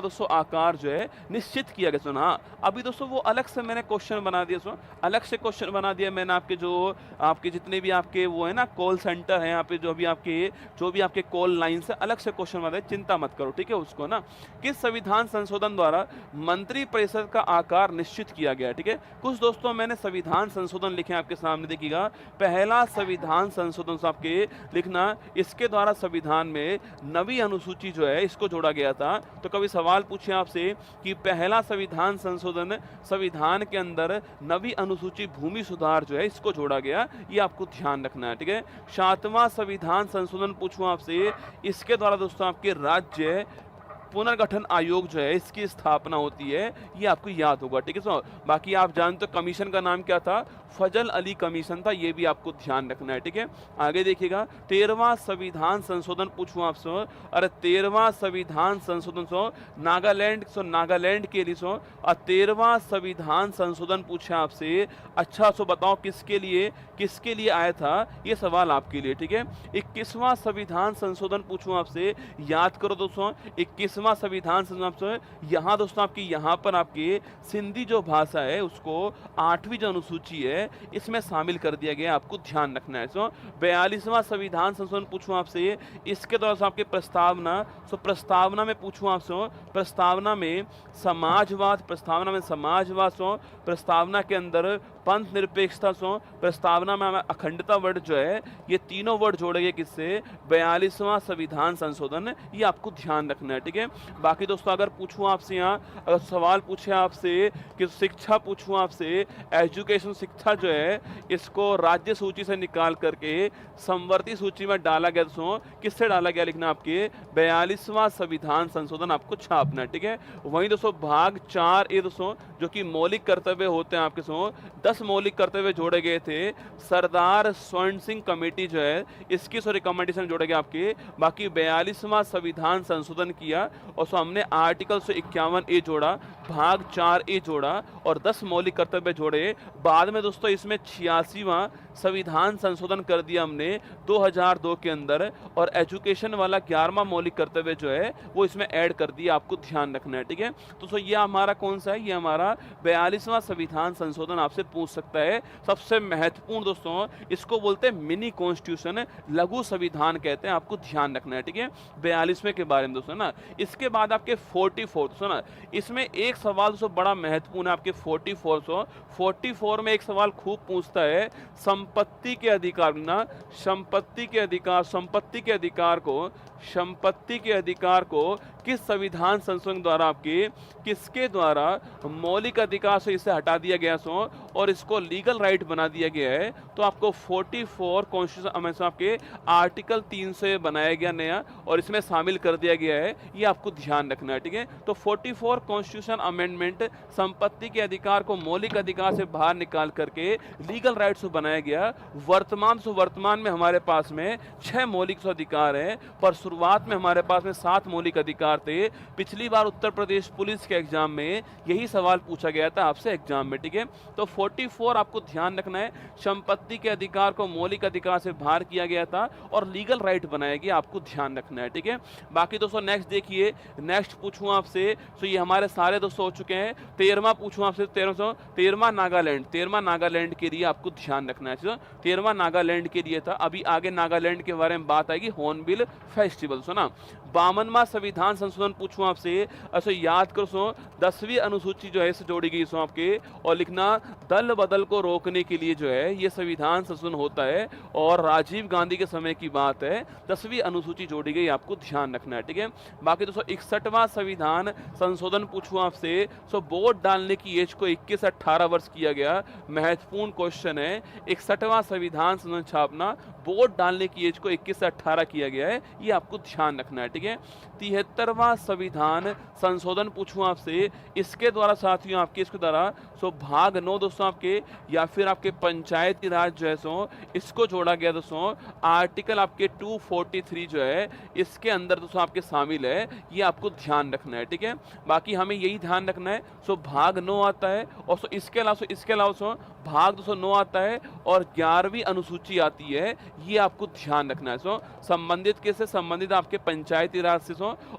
दोस्तों आकार जो है निश्चित किया गया। सुना हाँ, अभी दोस्तों वो अलग से मैंने क्वेश्चन बना दिया, सुनो अलग से क्वेश्चन बना दिया मैंने आपके जो आपके जितने भी आपके वो है ना कॉल सेंटर है यहाँ पे, जो भी आपके कॉल लाइन से अलग से क्वेश्चन बना दिया, चिंता मत करो ठीक है उसको ना। किस संविधान संशोधन द्वारा मंत्री परिषद का आकार निश्चित किया गया है, ठीक है। कुछ दोस्तों मैंने संविधान संशोधन लिखे हैं आपके सामने, देखिएगा पहला संविधान संशोधन से आपके लिखना, इसके द्वारा संविधान में नवी अनुसूची जो है इसको जोड़ा गया था। तो कभी सवाल पूछे आपसे कि पहला संविधान संशोधन संविधान के अंदर नवी अनुसूची भूमि सुधार जो है इसको जोड़ा गया, ये आपको ध्यान रखना है, ठीक है। सातवां संविधान संशोधन पूछूं आपसे, इसके द्वारा दोस्तों आपके राज्य पुनर्गठन आयोग जो है इसकी स्थापना होती है, ये आपको याद होगा, ठीक है। सो बाकी आप जानते हो कमीशन का नाम क्या था, फजल अली कमीशन था, ये भी आपको ध्यान रखना है, ठीक है। आगे देखिएगा 13वां संविधान संशोधन पूछूं आपसे, अरे 13वां संविधान संशोधन नागालैंड के लिए 13वां संविधान संशोधन पूछा आपसे, अच्छा सो बताओ किसके लिए आया था, ये सवाल आपके लिए, ठीक है। 21वां संविधान संशोधन पूछूं आपसे, याद करो दोस्तों 21वां संविधान संशोधन, यहाँ दोस्तों आपकी यहाँ पर आपकी सिंधी जो भाषा है उसको 8वीं जो अनुसूची है इसमें शामिल कर दिया गया, आपको ध्यान रखना है। 42वां संविधान संशोधन पूछूं आपसे, इसके द्वारा आपके प्रस्तावना में पूछूं आपसे, प्रस्तावना में समाजवाद, प्रस्तावना के अंदर पंथ निरपेक्षता, प्रस्तावना में अखंडता वर्ड जो है, ये तीनों वर्ड जोड़े गए किससे, 42वां संविधान संशोधन, ये आपको ध्यान रखना है, ठीक है। बाकी दोस्तों अगर पूछूं आपसे यहाँ अगर सवाल पूछे आपसे कि शिक्षा पूछूं आपसे, एजुकेशन शिक्षा जो है इसको राज्य सूची से निकाल करके संवर्ती सूची में डाला गया, दोस्तों किससे डाला गया लिखना, आपके 42वां संविधान संशोधन आपको छापना है, ठीक है। वहीं दोस्तों भाग 4 ए दोस्तों जो कि मौलिक कर्तव्य होते हैं आपके 10 मौलिक कर्तव्य जोड़े गए थे, सरदार स्वर्ण सिंह कमेटी जो है इसकी रिकमेंडेशन जोड़े गए आपके। बाकी 42वां संविधान संशोधन किया और हमने आर्टिकल 151 ए जोड़ा, भाग 4 ए जोड़ा और 10 मौलिक कर्तव्य जोड़े। बाद में दोस्तों इसमें 86वां संविधान संशोधन कर दिया हमने 2002 के अंदर, और एजुकेशन वाला 11वां मौलिक कर्तव्य जो है वो इसमें ऐड कर दिया, आपको ध्यान रखना है, ठीक है। तो ये हमारा कौन सा है, ये हमारा 42वां संविधान संशोधन आपसे पूछ सकता है। सबसे महत्वपूर्ण दोस्तों इसको बोलते हैं मिनी कॉन्स्टिट्यूशन, लघु संविधान कहते हैं, आपको ध्यान रखना है, ठीक है। 42वें के बारे में दोस्तों ना। इसके बाद आपके 44 दोस्तों ना, इसमें एक सवाल दोस्तों बड़ा महत्वपूर्ण है आपके 44 में एक सवाल खूब पूछता है, संपत्ति के अधिकार को किस संविधान संशोधन द्वारा किसके द्वारा मौलिक अधिकार से इसे हटा दिया गया और इसको लीगल राइट बना दिया गया है। तो आपको 44 कॉन्स्टिट्यूशन अमेंडमेंट आपके आर्टिकल 3 से बनाया गया नया और इसमें शामिल कर दिया गया है, ये आपको ध्यान रखना है, ठीक है। तो 44 कॉन्स्टिट्यूशन अमेंडमेंट संपत्ति के अधिकार को मौलिक अधिकार से बाहर निकाल करके लीगल राइट्स को बनाया गया। वर्तमान में हमारे पास में 6 मौलिक अधिकार है, पर शुरुआत में हमारे पास में 7 मौलिक अधिकार थे। पिछली बार उत्तर प्रदेश पुलिस के एग्जाम में यही सवाल पूछा गया था आपसे एग्जाम में, ठीक है। तो 44 आपको ध्यान रखना है, संपत्ति के अधिकार को मौलिक अधिकार से बाहर किया गया था और लीगल राइट बनाया गया, आपको ध्यान रखना है, ठीक है। बाकी दोस्तों नेक्स्ट देखिए, नेक्स्ट पूछूं आपसे, तो ये हमारे सारे दोस्तों हो चुके हैं। 13वां पूछूं आपसे, 13वां नागालैंड के लिए आपको ध्यान रखना है। 13वां नागालैंड के लिए था, अभी आगे नागालैंड के बारे में बात आएगी, हॉर्नबिल फेस्टिवल, सुना। 52वां संविधान संशोधन पूछूं आपसे, अच्छा याद करो 10वीं अनुसूची जो है इसे जोड़ी गई आपके, और लिखना दल बदल को रोकने के लिए जो है ये संविधान संशोधन होता है और राजीव गांधी के समय की बात है, 10वीं अनुसूची जोड़ी गई, आपको ध्यान रखना है, ठीक है। बाकी दोस्तों 61वां संविधान संशोधन पूछूं आपसे, वोट डालने की एज को 21 से 18 वर्ष किया गया, महत्वपूर्ण क्वेश्चन है। 61वां संविधान संशोधन छापना, वोट डालने की एज को 21 से 18 किया गया है, ये आपको ध्यान रखना है, ठीक है। 73वां संविधान संशोधन पूछूं आपसे, इसके द्वारा साथियों आपके इसके द्वारा भाग 9 दोस्तों आपके या फिर आपके पंचायती राज जो है इसको जोड़ा गया दोस्तों। आर्टिकल आपके 243 जो है इसके अंदर दोस्तों आपके शामिल है, ये आपको ध्यान रखना है, ठीक है। बाकी हमें यही ध्यान रखना है, भाग 9 आता है और इसके अलावा भाग 209 आता है और 11वीं अनुसूची आती है, ये आपको ध्यान रखना है। संबंधित आपके पंचायती पंचायती राज से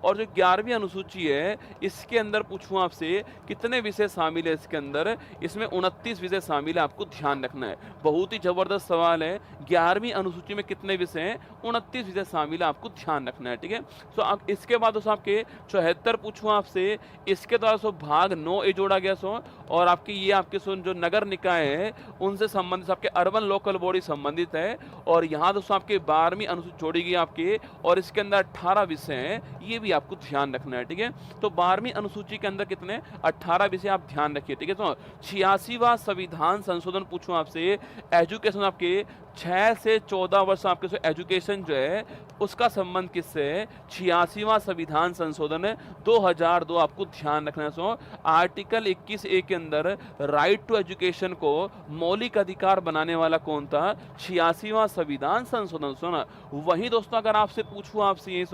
और जो 11वीं अनुसूची है इसके अंदर पूछूं आपसे कितने विषय शामिल है इसके अंदर, इसमें 29 विषय शामिल है, आपको ध्यान रखना है। बहुत ही जबरदस्त सवाल है, 11वीं अनुसूची में कितने विषय हैं, 29 विषय शामिल है, आपको ध्यान रखना है, ठीक है। सो आप इसके बाद दोस्तों आपके 74 पूछूं आपसे, इसके द्वारा भाग 9 जोड़ा गया और आपकी ये आपके जो नगर निकाय है उनसे संबंधित आपके अर्बन लोकल बॉडी संबंधित है और यहाँ दोस्तों आपके 12वीं अनुसूची जोड़ी गई आपके और इसके अंदर 18 विषय हैं, ये भी आपको ध्यान रखना है, ठीक है। तो 12वीं अनुसूची के अंदर कितने 18 विषय आप ध्यान रखिए, ठीक है। तो 86वां संविधान संशोधन पूछूं आपसे, एजुकेशन आपके 6 से 14 वर्ष आपके एजुकेशन जो है उसका संबंध किससे है, 86वां संविधान संशोधन 2002 आपको ध्यान रखना है। आर्टिकल 21A के अंदर राइट टू एजुकेशन को मौलिक अधिकार बनाने वाला कौन था, 86वां संविधान संशोधन। सुना वही दोस्तों अगर आपसे पूछूं आपसे ये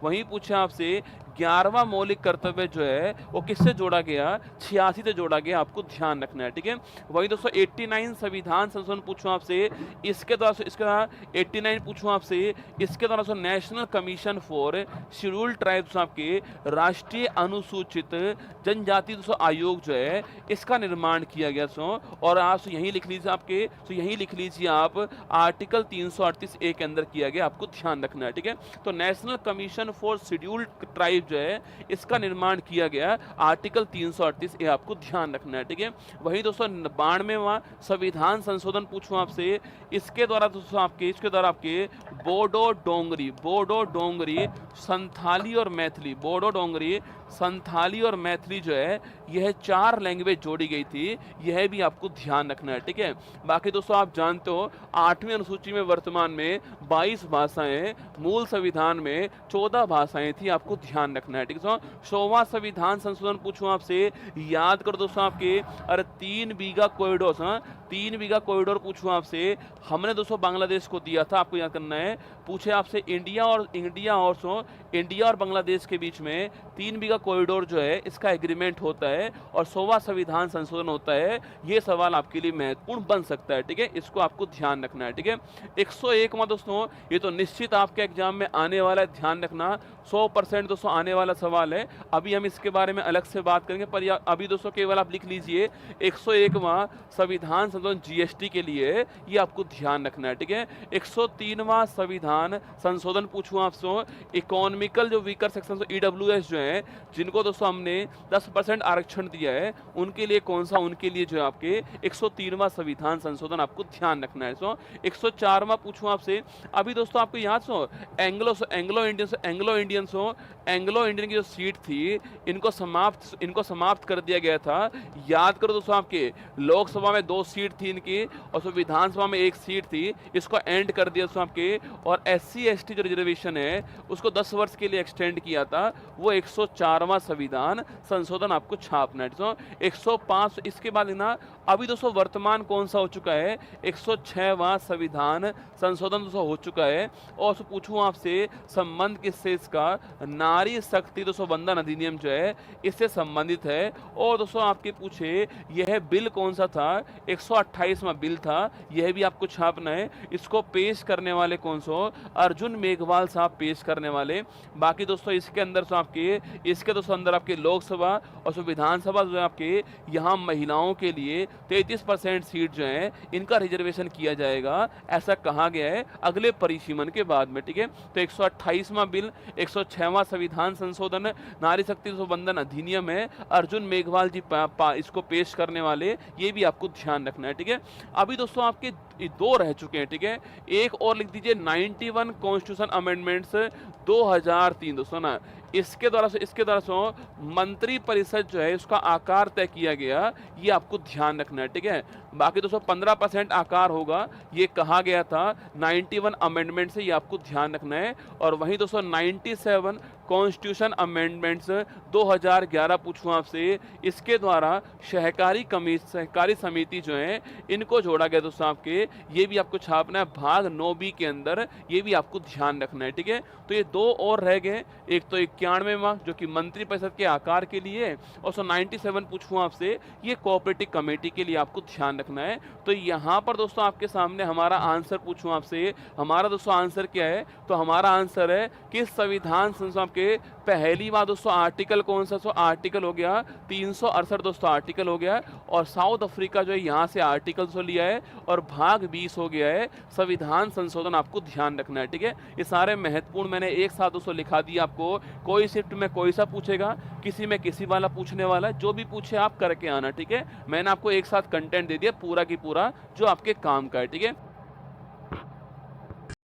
वही पूछे आपसे 11वां मौलिक कर्तव्य जो है वो किससे जोड़ा गया, 86 से जोड़ा गया, आपको ध्यान रखना है, ठीक है। वही दोस्तों 89 संविधान संशोधन पूछूं आपसे, इसके द्वारा 89 पूछूं आपसे, इसके द्वारा national commission for scheduled tribes आपके राष्ट्रीय अनुसूचित जनजाति आयोग जो है इसका निर्माण किया गया और आप यही लिख लीजिए आपके, तो यही लिख लीजिए आप आर्टिकल 338A के अंदर किया गया, आपको ध्यान रखना है, ठीक है। तो national commission for scheduled tribe जो है इसका निर्माण किया गया आर्टिकल 338A, आपको ध्यान रखना है, ठीक है। वही दोस्तों 92वां संविधान संशोधन पूछूं आपसे, इसके द्वारा दोस्तों आपके बोडो डोंगरी संथाली और मैथिली, बोडो डोंगरी संथाली और मैथिली जो है यह 4 लैंग्वेज जोड़ी गई थी, यह भी आपको ध्यान रखना है, ठीक है। बाकी दोस्तों आप जानते हो 8वीं अनुसूची में वर्तमान में 22 भाषाएं, मूल संविधान में 14 भाषाएं थी, आपको ध्यान रखना है, ठीक है। 100वां संविधान संशोधन पूछूं आपसे, याद करो दोस्तों आपके, अरे 3 बीघा कॉरिडोर, 3 बीघा कॉरिडोर पूछूं आपसे, हमने दोस्तों बांग्लादेश को दिया था, आपको याद करना है। पूछे आपसे इंडिया और बांग्लादेश के बीच में 3 बीघा कॉरिडोर जो है इसका एग्रीमेंट होता है और 100वां संविधान संशोधन होता है, ये सवाल आपके लिए महत्वपूर्ण बन सकता है, ठीक है, इसको आपको ध्यान रखना है, ठीक है। 101वां दोस्तों, ये तो निश्चित आपके एग्जाम में आने वाला है, ध्यान रखना, 100% दोस्तों आने वाला सवाल है। अभी हम इसके बारे में अलग से बात करेंगे, पर अभी दोस्तों केवल आप लिख लीजिए 101वां संविधान संशोधन जीएसटी के लिए, ये आपको ध्यान रखना है, ठीक है। 103वां संविधान संशोधन पूछूं आपसे, इकोनॉमिकल जो वीकर सेक्शन ईडब्ल्यूएस जो है जिनको दोस्तों हमने 10% आरक्षण दिया है उनके लिए कौन सा, उनके लिए जो है आपके 103वां संविधान संशोधन, आपको ध्यान रखना है। 104वां पूछूं आपसे, अभी दोस्तों आपको याद एंग्लो इंडियन की जो सीट थी इनको समाप्त कर दिया गया था। याद करो दोस्तों आपके लोकसभा में 2 सीट थी इनकी और विधानसभा में 1 सीट थी, इसको एंड कर दिया दोस्तों आपके, और SC ST जो रिजर्वेशन है उसको 10 वर्ष के लिए एक्सटेंड किया था, वो 104वां संविधान संशोधन आपको छापना है। 105 इसके बाद ना अभी दोस्तों वर्तमान कौन सा हो चुका है, 106वां संविधान संशोधन दोस्तों हो चुका है और पूछूं आपसे संबंध किससे, इसका नारी शक्ति दोस्तों वंदन अधिनियम जो है इससे संबंधित है। और दोस्तों आपके पूछे यह बिल कौन सा था, 128वां बिल था, यह भी आपको छापना है। इसको पेश करने वाले कौन सो, अर्जुन मेघवाल साहब पेश करने वाले। बाकी दोस्तों इसके अंदर इसके दोस्तों अंदर आपके लोकसभा और विधानसभा जो है आपके यहाँ महिलाओं के लिए 33% सीट जो है इनका रिजर्वेशन किया जाएगा, ऐसा कहा गया है अगले परिसीमन के बाद में, ठीक है। तो 128वां बिल, 106वां संविधान संशोधन, नारी शक्ति वंदन अधिनियम है, अर्जुन मेघवाल जी इसको पेश करने वाले, ये भी आपको ध्यान रखना है, ठीक है। अभी दोस्तों आपके 2 रह चुके हैं, ठीक है। एक और लिख दीजिए 91 कॉन्स्टिट्यूशन अमेंडमेंट्स 2003 दोस्तों ना, इसके द्वारा मंत्री परिषद जो है उसका आकार तय किया गया, ये आपको ध्यान रखना है, ठीक है। बाकी दोस्तों 15% आकार होगा, ये कहा गया था 91 अमेंडमेंट से, ये आपको ध्यान रखना है। और वहीं दोस्तों 97 कॉन्स्टिट्यूशन अमेंडमेंट्स 2011 पूछूं आपसे, इसके द्वारा सहकारी समिति जो है इनको जोड़ा गया दोस्तों आपके ये भी आपको छापना है भाग 9b के अंदर, ये भी आपको ध्यान रखना है, ठीक है। तो ये दो और रह गए, एक तो 91वां जो कि मंत्रिपरिषद के आकार के लिए है, और 97 पूछूं आपसे, ये कोऑपरेटिव कमेटी के लिए आपको ध्यान रखना है। तो यहाँ पर दोस्तों आपके सामने हमारा आंसर पूछूं आपसे, हमारा दोस्तों आंसर क्या है, तो हमारा आंसर है कि संविधान संशोधन के पहली बार दोस्तों आर्टिकल कौन सा, सो आर्टिकल हो गया 368 दोस्तों, आर्टिकल हो गया, और साउथ अफ्रीका जो है यहाँ से आर्टिकल सो लिया है, और भाग 20 हो गया है संविधान संशोधन, आपको ध्यान रखना है, ठीक है। ये सारे महत्वपूर्ण मैंने एक साथ दोस्तों लिखा दिया आपको, कोई शिफ्ट में कोई सा पूछेगा, किसी में किसी वाला पूछने वाला, जो भी पूछे आप करके आना, ठीक है। मैंने आपको एक साथ कंटेंट दे दिया पूरा की पूरा जो आपके काम का है, ठीक है।